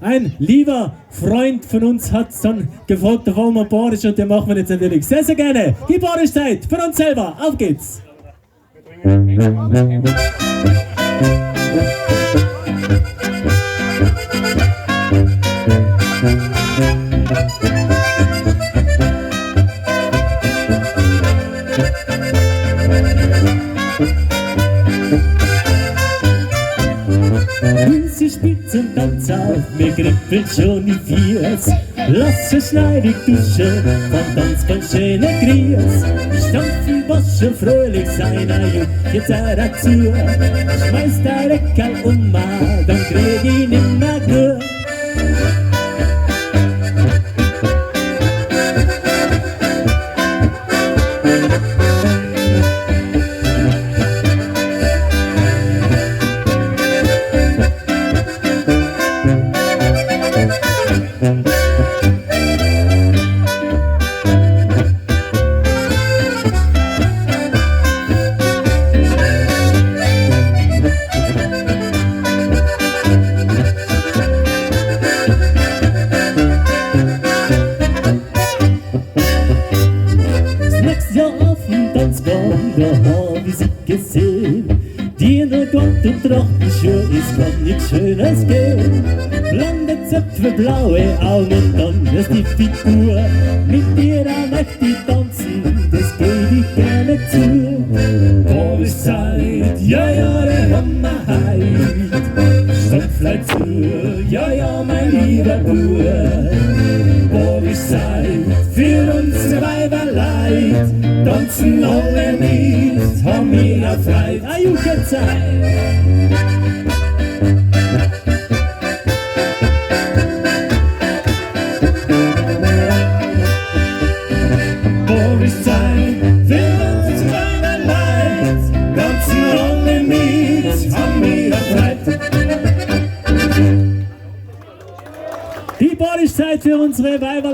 ein lieber Freund von uns hat dann gefragt, warum man Boarisch, und den machen wir jetzt natürlich sehr, sehr gerne. Die Boarischzeit für uns selber. Auf geht's! Sie spielt zum Tanz auf, mir kribbelt schon die Fiers. Lass es schneidig duschen, vom Tanz kein schöner Gries. Stampfen, waschen, fröhlich sein, juckt jetzt dazu. Schmeißt der Deckel dann krieg ich nimmer gut. Da hab ich sie gesehen, die in der Gott und Trachtenschuhe ist kann nichts Schönes gehen. Blonde Zöpfe, blaue Augen und dann ist die Figur. Mit ihr möchte ich tanzen, das geb ich gerne zu. Boarischzeit, ja, ja, der haben wir heut. Stopfleid zu, ja, ja, mein lieber Bub. Boarischzeit, für unsere Weiberleid. Tanzen alle mit, haben wir erfreut, a Jugendzeit. Boarischzeit, für unsere Weiberleid. Tanzen alle mit, haben wir erfreut. Die Boarischzeit für unsere Weiberleid.